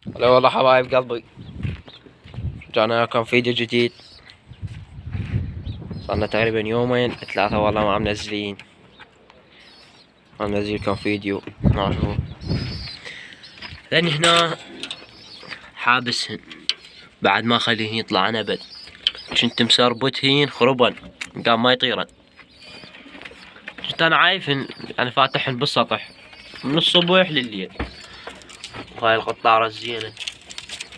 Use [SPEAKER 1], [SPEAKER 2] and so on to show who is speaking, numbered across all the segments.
[SPEAKER 1] هلا والله حبايب قلبي، رجعنا لكم فيديو جديد. صارنا تقريبا يومين ثلاثة والله ما منزلين. منزلكم فيديو ما شوفوا لأن هنا حابسهن بعد ما خليهن يطلعن أبد. كنت مسربتهن خربن قام ما يطيرن. كنت أنا عايفن يعني فاتحن بالسطح من الصبح لليل. وهاي القطارة الزينة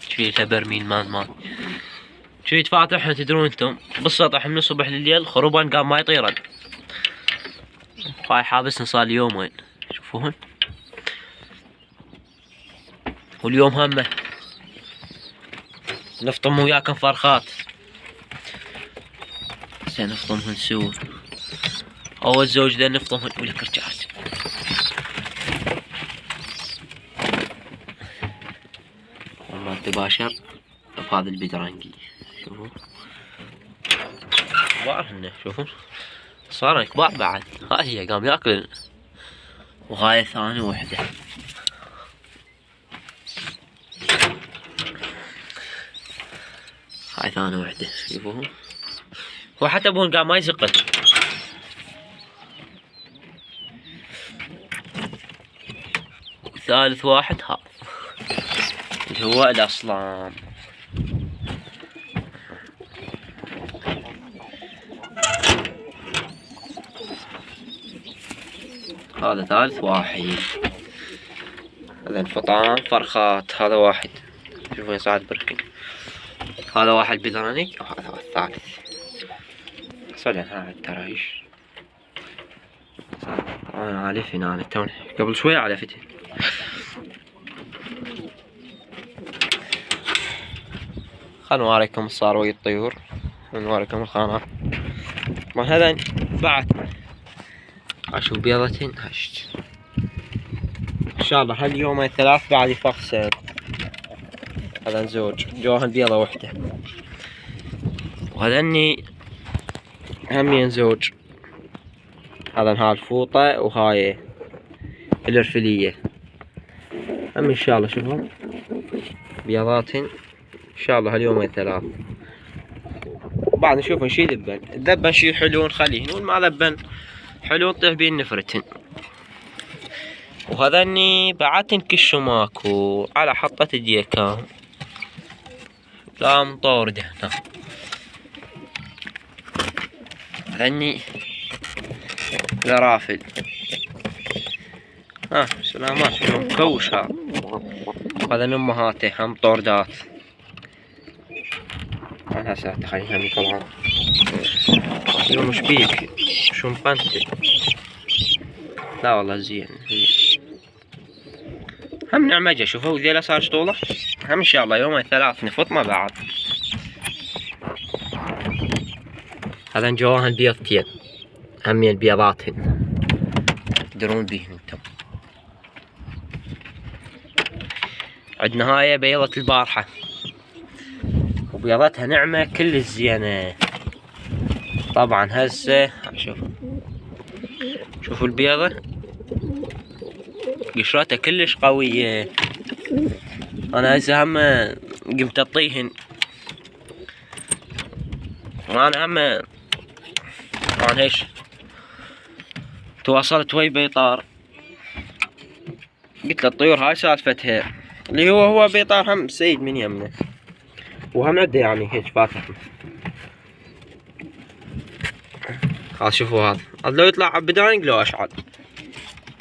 [SPEAKER 1] شيلتها برميل مان شيت فاتحن تدرون انتم بالسطح من الصبح لليل خربان قام ما يطيرن. هاي حابسن صار يومين شوفوهن. واليوم همه نفطم وياكم فرخات. هسه نفطمهن سوا. اول زوج ذا نفطمهن ولك رجعت. والله تباشر بهذا البدرنجي شوفوا كبار هن شوفوا صارن كبار بعد. هاي هي قام ياكل. وهاي ثاني وحدة. هاي ثاني وحدة شوفوهم. هو حتى ابوهن قام ما يزقن. ثالث واحد ها اللي هو الأصلان. هذا ثالث واحد. هذا الفطام فرخات. هذا واحد شوفوا يصعد بركن. هذا واحد بذرانيك وهذا هو الثالث. صدق هاي الترايش. انا عالفين انا توني قبل شوي عالفتين. خل نوريكم الصاروي الطيور ونوريكم الخانات. ما هذا بعد اشوف بيضتين هشت ان شاء الله هاليوم الثلاث بعد يفخسن. هذا زوج جوهن بيضة وحدة. وهذني همين زوج. هذا هاي الفوطة وهاي الارفلية هم ان شاء الله شوفوا بيضاتهن ان شاء الله هاليوم الثلاث. بعد نشوف نشيل ذبن. الذبن شي حلو نخليهن والما ذبن حلو نطيح بين نفرتهن. وهذني بعد نكشوا ماكو على حطة الديكان. لا مطورده هنا. هذني الرافل. سلامات شنو مكوش هذا. هذا امهاته هم طوردات. انا هسه تخليها من طبعا. اليوم ايش بيك؟ شو مقنتل؟ لا والله زين. هم نعمجه شوفوا ذيلا صار شطوله. هم ان شاء الله يوم الثلاث نفط ما بعد. هذا جواهن بيضتين همين البيضاتهن تدرون بيهن انتم. عندنا هاي بيضة البارحة وبيضتها نعمة كل الزينة. طبعا هسه شوفوا البيضة قشرتها كلش قوية. انا هسه هم قمت اطيهن. وانا هم طبعا هيش تواصلت ويا بيطار قلت له الطيور هاي سالفتها اللي هو بيطار هم سيد من يمنا وهم عنده يعني هيك فاتح. خلاص شوفوا هذا لو يطلع بدانق لو اشعل.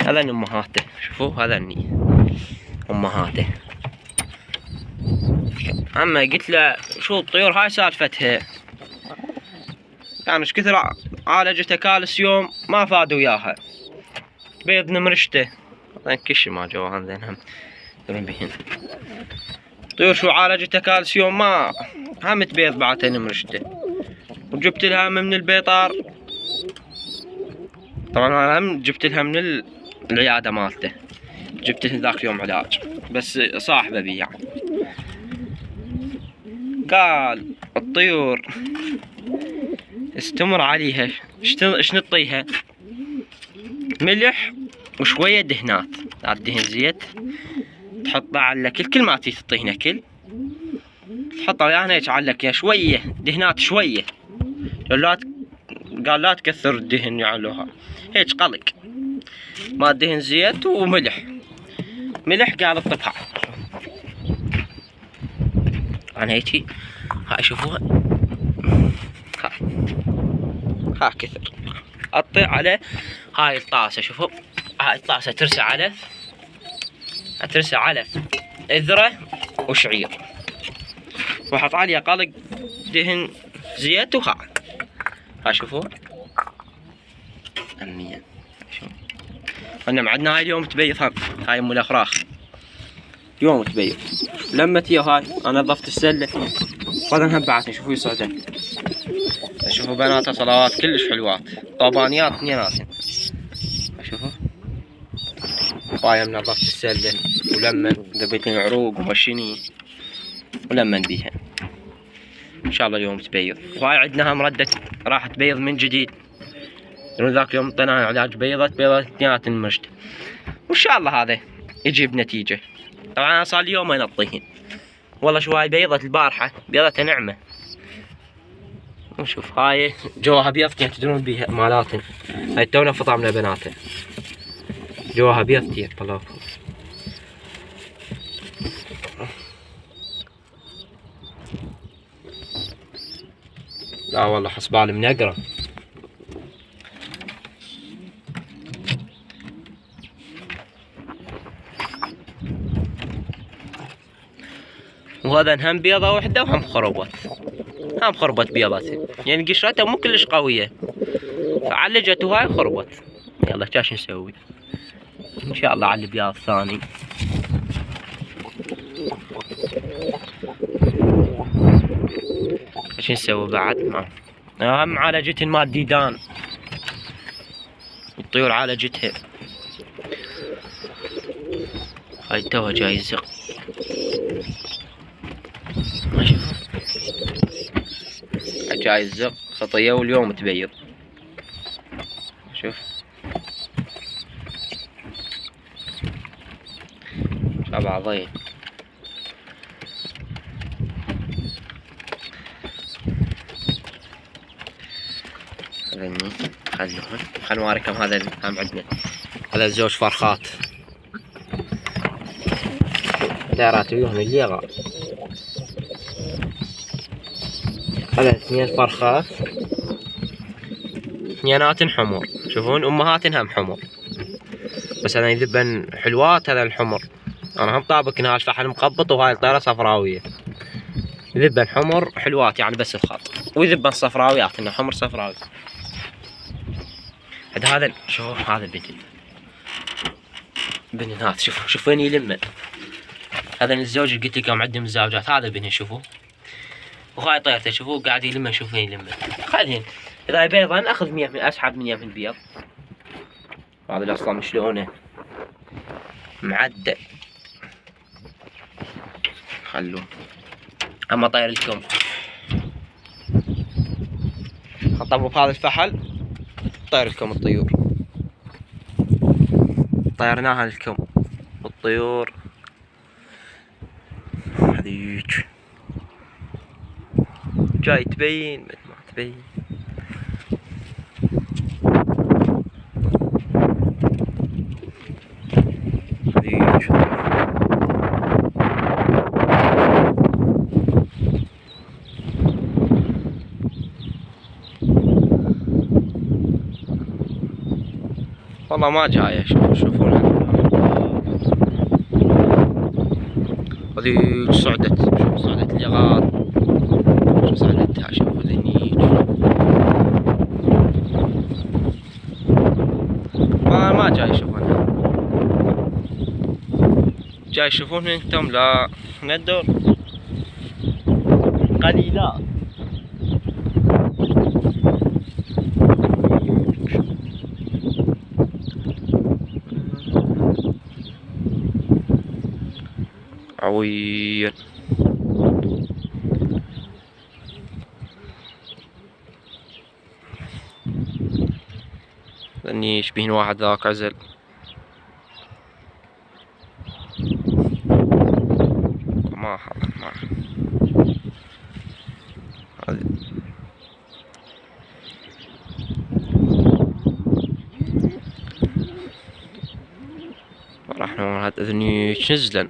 [SPEAKER 1] هذا امهاته شوفوا هذني امهاته. اما قلت له شو الطيور هاي سالفتها يعني ايش كثر عالجته كالسيوم ما فادوا وياها. بيض نمرشته كش ما جوهن ذين هم تدرون بهن. طيور شو عالجته كالسيوم ما هم تبيض بعدها نمرشته. وجبت لها من البيطار. طبعا انا هم جبت لها من العياده مالته. جبت لها ذاك يوم علاج بس صاحبه بي يعني. قال الطيور استمر عليها ايش نطيها ملح وشوية دهنات. لا تدهن زيت تحطه على الاكل كل ما تيجي تعطيه اكل تحطه ويانا هيك على الاكل شويه دهنات شويه، قال لا تكثر الدهن يعلوها هيك قلق، ما دهن زيت وملح، ملح قال اطبها. انا هيجي هاي شوفوها ها كثر اطي على هاي الطاسه. شوفوا هاي الطاسه ترسى علف اذره وشعير، واحط عليها قلق دهن زيت ها شوفوا امنيه. شوف انا معدنا هاي اليوم تبيض هاي ام الافراخ يوم تبيض. لما تيا هاي انا نظفت السله بعدين هبعتني. شوفوا يسعدن، شوفوا بناتها صلوات كلش حلوات طبانيات اثنيناتن. شوفوا هاي نظفت السله ولمن ذبيت العروق ومشيني ولمن بيها ان شاء الله اليوم تبيض. وهاي عندنا مردة راح تبيض من جديد، ذاك اليوم طينا علاج بيضت اثنيناتن مجد، وان شاء الله هذا يجيب نتيجه. طبعا انا صار لي يومين اطيهن والله. شو هاي بيضت البارحه بيضتها نعمه. وشوف هاي جواها بيضتين تدرون بيها مالاتن، هاي تونا فطامنا بناتها جواها بيضتين طلعوكم. لا والله حسبالي منقرة. وهذا هم بيضة واحدة وهم خربت بيضتها، يعني قشرتها مو كلش قوية فعلجت وهاي خربت. يلا شاش نسوي ان شاء الله على البياض الثاني. ايش نسوي بعد؟ ما اهم عالجتهن مال ديدان الطيور عالجتها. هاي توها جاي الزق ما شوفوا جاي الزق خطيه واليوم تبيض. شوف شبع ضيق. خلوهن خل نوريكم هذا هم عندنا هذا زوج فرخات دارات وياهم الليغة. هذا اثنين فرخات اثنيناتن حمر، شوفون امهاتن هم حمر بس هذا يذبن حلوات. هذا الحمر انا هم طابق هنا الفحل مقبط وهاي الطيرة صفراوية يذبن حمر حلوات يعني بس الخط، ويذبن صفراويات انه حمر صفراوي. هذا شوف هذا بنن هذا شوف وين يلمن. هذا الزوج اللي قلت لكم عندهم الزوجات هذا بنن شوفوا، وهاي طيرته شوفوا قاعد يلمن. شوف وين يلمن خذهن اذا بيضا اخذ 100 من اسحب من يمين بيض. هذا اصلا شلونه معدل خلوه. اما طير لكم خطبوا بهذا الفحل طير لكم الطيور، طيرناها لكم الطيور هذيك جاي تبين مثل ما تبين. هذيك والله ما جاية. شوفون هذيك صعدت، شوف صعدت اللغات، شوف صعدتها، شوفوا ذنيك ما جاي يشوفونها. جاي يشوفون انتم لا ندور قليلات. عويل ذني يشبهن واحد ذاك عزل. ما راح هاد اذنيك نزلن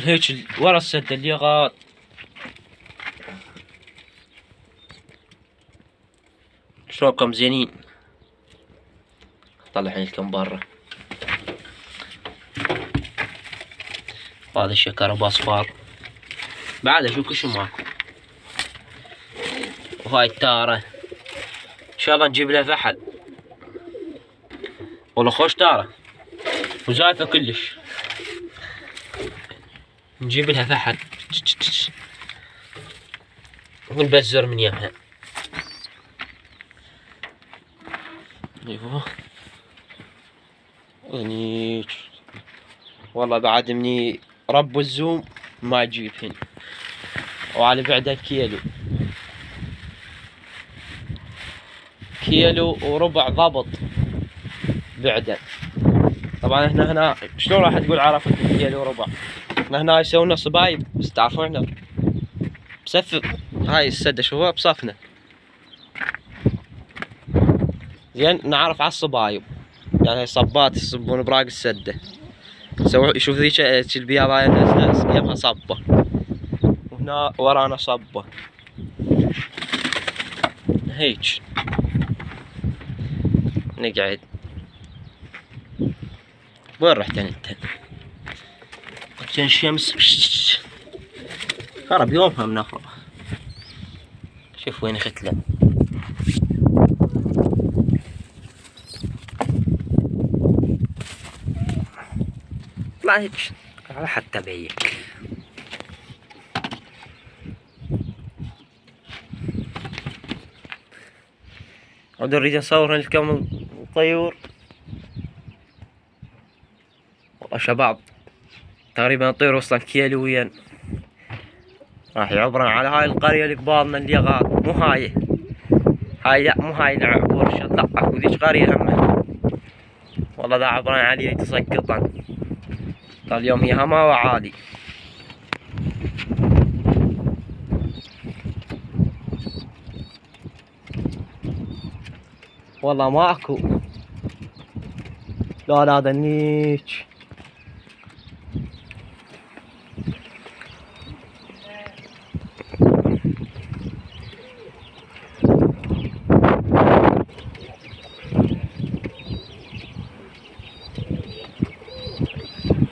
[SPEAKER 1] هيك ورا السد اللي غاد. شلونكم زينين؟ طلعين لكم برا. هذا الشكر باصفار بعد اشوف كل شي ماكو. وهاي التارة ان شاء الله نجيب لها فحل. والله خوش تارة وزايفة كلش. نجيب لها فحل ونبزر من يمها. ايوه هنيك والله بعد مني رب الزوم ما اجيب هنا. وعلى بعد كيلو وربع ضبط بعده. طبعا احنا هنا شلون راح تقول عرفت كيلو وربع؟ احنا هنا يسوون صبايب بس تعرفون احنا بسفر هاي السدة شوفوها بصفنا. زين نعرف على الصبايب يعني هاي صبات يصبون براق السدة. شوف ذيك البياضة نازلة يمها صبة وهنا ورانا صبة هيك نقعد. وين رحت انت؟ كان الشمس خرب يومها منخرة. شوف وين ختله. طلع هيك على حتى بيك. عود اريد اصور لكم الطيور. والله شباب تقريبا الطيور وصلا كيلوين. راح يعبرن على هاي القرية اللي قبالنا اللي غاد. مو هاي لا مو هاي العبور لا اكو ذيك قرية هم. والله ذا عبرن علي يتسقطن. اليوم هي هما وعالي. والله ماكو. لا دنيك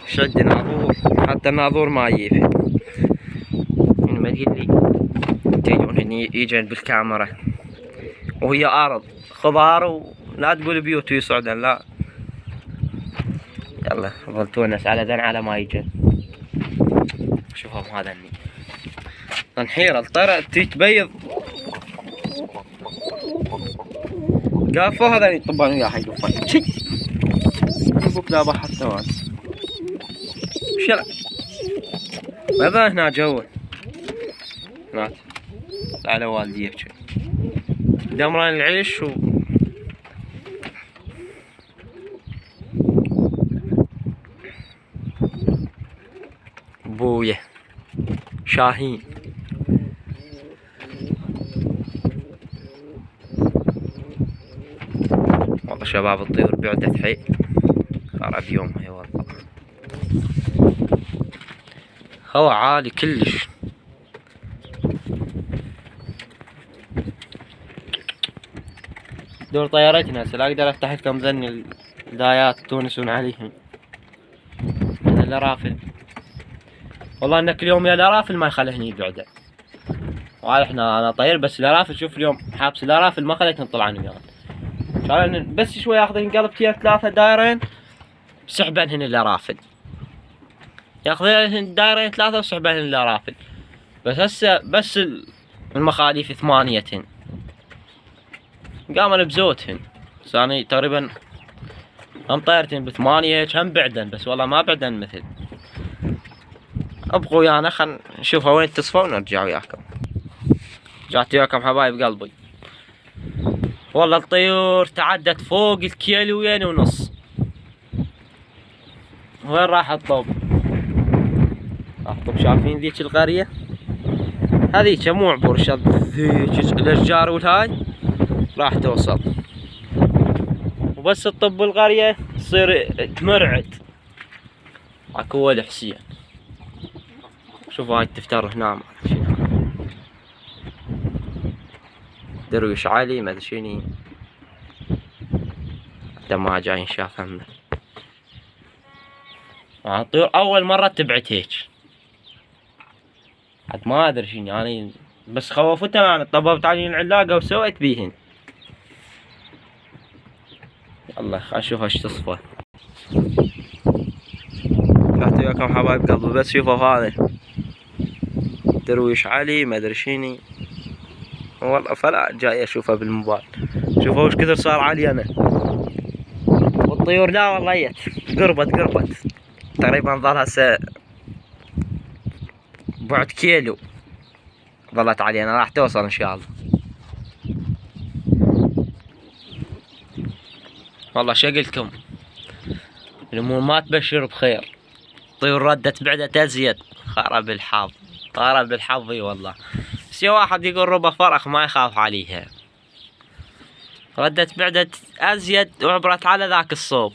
[SPEAKER 1] شد ناظور حتى الناظور ما يجي. ما تقول لي تجون هني يجن بالكاميرا وهي ارض خضار ولا تقول بيوت يصعدن لا. يلا ظل تونس على ذن على ما يجن. شوفهم هذا الني تنحير الطيرة تبيض قافوا هذا يطبون وياه حق الفايت. يبوك ذا بحر ثوان شلا ماذا هنا جوا هناك على والدي يحكي دمران العيش بويه شاهين. والله شباب الطيور بعدت حيل خرب يومها يا والله. هوا عالي كلش. دور طيارتنا هسه لا اقدر افتح لكم ذني الدايات تونسون عليهم. هذا الارافل والله انك اليوم يا الارافل ما يخليني بعده. وعلى احنا انا طير بس الارافل شوف اليوم حابس الارافل ما خليتني نطلع عن وياهم. كان بس شوي ياخذين قلبتين 3 دايرين سحبنهن الارافل. ياخذين دايرين 3 وسحبنهن الارافل. بس هسه بس المخاليف 8 قامن بزوتهن. ثاني تقريبا هم طيرتين ب8 هيك هم بعدن بس والله ما بعدن مثل. ابقوا ويانا خل نشوفها وين تصفى ونرجع وياكم. رجعت وياكم حبايب قلبي. والله الطيور تعدت فوق الكيلوين ونص. وين راح الطب؟ راحتم شايفين ذيك القرية هذيك مو عبور شط، ذيك الاشجار والهاي راح توصل، وبس تطب القرية تصير تمرعد. اكو ولد حسين، شوفوا هاي التفتر هنا درويش علي ما ادري شنو، حتى ما جاي نشاف همه. الطيور اول مرة تبعت هيك، حد ما ادري شنو يعني، بس خوفتنا انا طببت عليهن العلاقة وسويت بيهن. يلا خل نشوف ايش تصفى. رحت وياكم حبايب قلبي، بس شوفوا هذا درويش علي ما ادري شنو، والله فلا جاي اشوفه بالموبايل. شوفوا وش كثر صار علي انا، والطيور لا والله قربت تقريبا ظل هسه بعد كيلو ظلت علي انا، راح توصل ان شاء الله. والله شو قلتكم، الامور ما تبشر بخير، الطيور ردت بعدت ازيد، خرب الحظ اي والله. بس واحد يقول ربع فرخ ما يخاف عليها، ردت بعدت ازيد وعبرت على ذاك الصوب،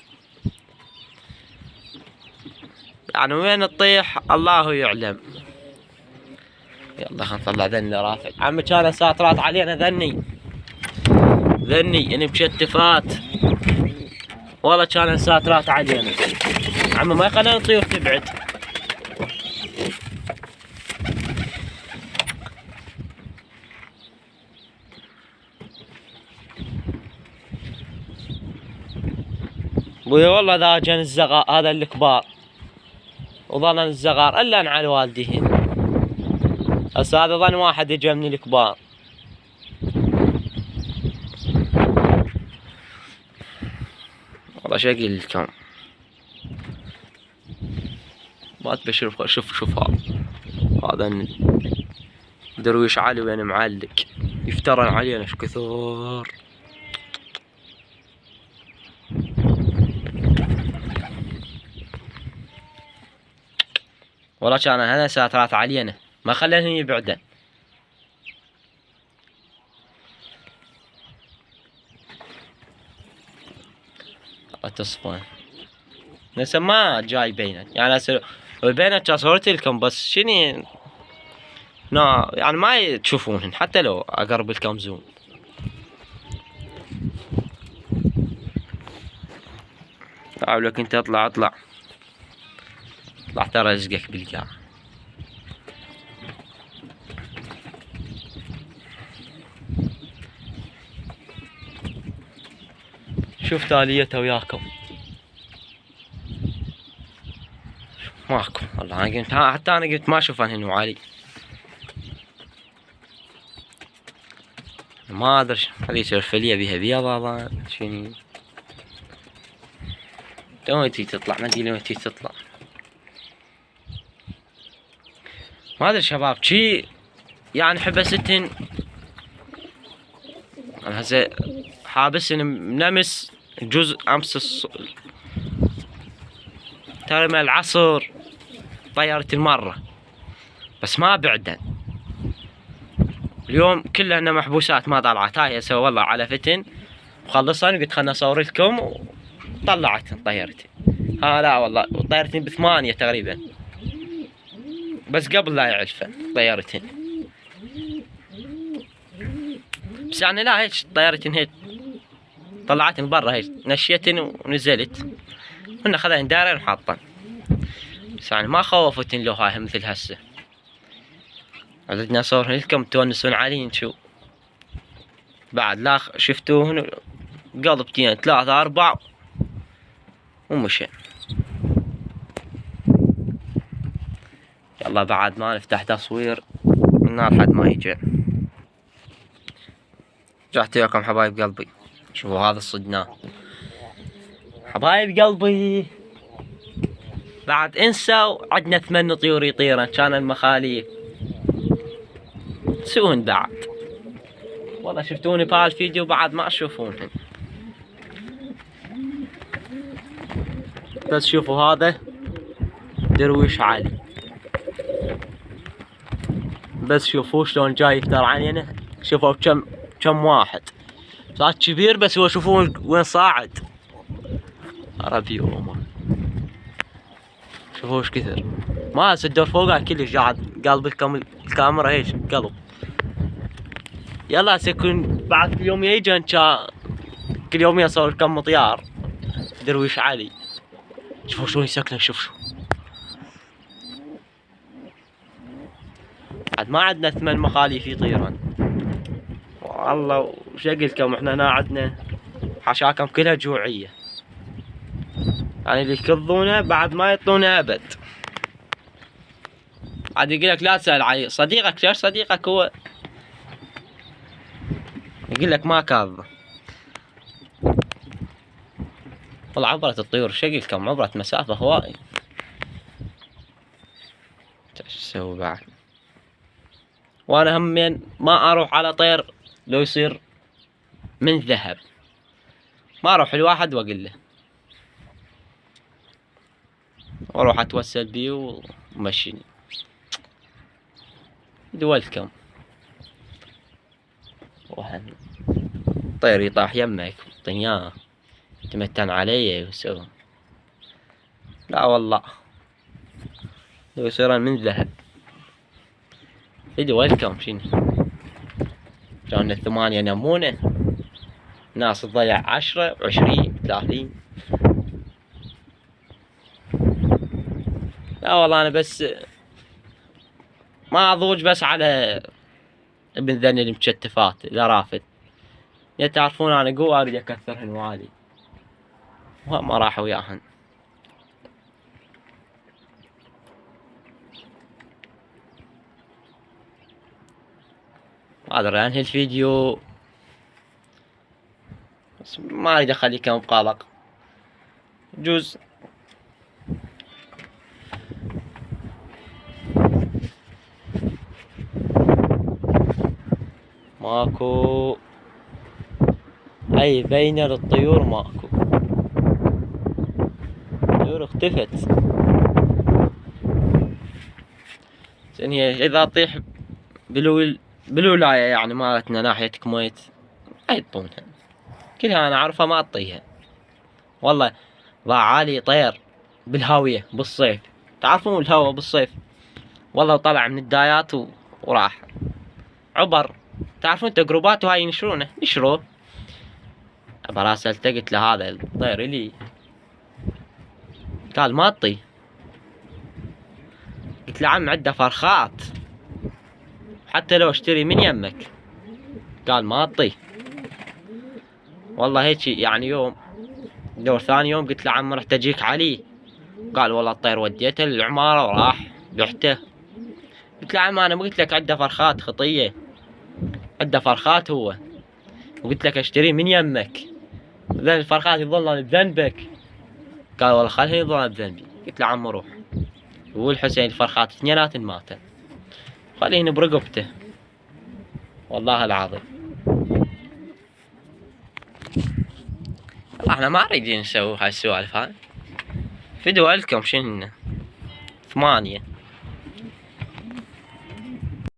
[SPEAKER 1] يعني وين تطيح الله يعلم. يلا خلنا نطلع ذني رافع، عمي كان ساترات علينا ذني اني مشتفات، والله كان ساترات علينا عمي، ما يخلينا الطيور تبعد. ابويا والله ذا جن الزغار هذا الكبار وظن الزغار الا على والديهن، هسه هذا ظن واحد اجا من الكبار. والله شو اقول لكم ما تبشر بخير. شوف هذا درويش علي وين معلق يفترن علينا ايش كثر. والله كان هنا ساترات علينا ما خلينهم يبعدن. تصفون هسه ما جاي بينك، يعني هسه بينك كان صورت لكم بس شني يعني ما تشوفونهن حتى لو اقرب لكم زوم. تعال لك انت اطلع ترى رزقك بالقاع. شوف تاليته وياكم ماكو والله. انا قلت حتى انا قلت ما اشوف هن وعالي، ما ادري هذي سرفليه بيها بيضة شنو وين تي تطلع، ما ادري وين تي تطلع. ما ادري شباب شي يعني حبستهن انا هسه حابسهن منمس جزء امس ترى من العصر طيرت المرة بس ما بعدن. اليوم كلهن محبوسات ما طلعت. هاي هسه والله على فتن مخلصن قلت خلنا اصور لكم وطلعتن طيرتن. لا والله طيرتن ب8 تقريبا بس قبل لا يعرفن طيرتن. بس يعني لا هيك طيرتن هيك طلعتن برا هيك نشيتن ونزلت هن خذين دارين وحاطن. بس يعني ما خوفتن لو هاي مثل هسه. عدنا اصورهن لكم تونسون عليهن. شو بعد لا شفتوهن قلبتين 3 4 ومشي. يلا بعد ما نفتح تصوير من نار حد ما يجي. رجعت وياكم حبايب قلبي. شوفوا هذا الصدناه حبايب قلبي. بعد انسوا عندنا 8 طيور يطيرن كان المخاليف سوهن بعد. والله شفتوني بهالفيديو بعد ما تشوفونهن. بس شوفوا هذا درويش علي بس شوفوا شلون جاي يفتر علينا. شوفوا كم واحد صار كبير، بس هو شوفوا وين صاعد. ربي وامه شوفوا ايش كثر. ما الدور فوقه كلش قاعد قلب الكاميرا هيك قلب. يلا سيكون بعد يوم يجي كل يوم يصور كم مطيار درويش علي. شوفوا شلون يسكنه. شوف بعد ما عندنا 8 مخاليف يطيرن. والله وش اقول لكم، احنا هنا عندنا حشاكم كلها جوعيه، يعني اللي يكضونه بعد ما يعطونه ابد. عاد يقول لك لا تسال علي صديقك، ليش صديقك هو يقول لك ما كاظه. والله عبرت الطيور، شو اقول لكم، عبرت مسافه هواي. ايش اسوي بعد؟ وانا همين ما اروح على طير لو يصير من ذهب، ما اروح الواحد واقول له، واروح اتوسل بيه ومشيني. دولتكم طير يطاح يمك طنياه تمتن علي وسوي. لا والله لو يصيرن من ذهب. دولتكم شنو كان 8 نمونه، ناس تضيع 10 و20 30. لا والله انا بس ما اضوج بس على ابن ذني المشتفات اذا رافد. يا تعرفون انا قوة اريد اكثرهن والي، وما راح وياهن. ما ادري انهي الفيديو، بس ما اريد اخليكم بقلق. جوز ماكو اي بينة للطيور، ماكو الطيور اختفت. زين هي اذا تطيح بالولاية يعني مالتنا ناحية كويت ما يطونها، كلها انا اعرفها ما اطيها. والله ضاع علي طير بالهاوية بالصيف، تعرفون الهوا بالصيف، والله طلع من الدايات وراح عبر. تعرفون انت جروبات وهاي ينشرونه نشروه. براسلته قلت له هذا الطير لي، قال ما اطي. قلت له عم عنده فرخات حتى لو اشتري من يمك، قال ما اطي. والله هيك يعني يوم دور ثاني يوم قلت له عم رحت اجيك عليه، قال والله الطير وديته للعمارة وراح بحته. قلت له عم انا ما قلت لك عنده فرخات خطية، عنده فرخات هو، وقلت لك اشتري من يمك، ذا الفرخات يظلن بذنبك. قال والله خليني يظلن بذنبي. قلت له عم روح والحسين الفرخات اثنيناتن ماتن، خليني برقبته والله العظيم. احنا ما رايدين نسوي هاي السوالف هاي. في دولتكم شنو 8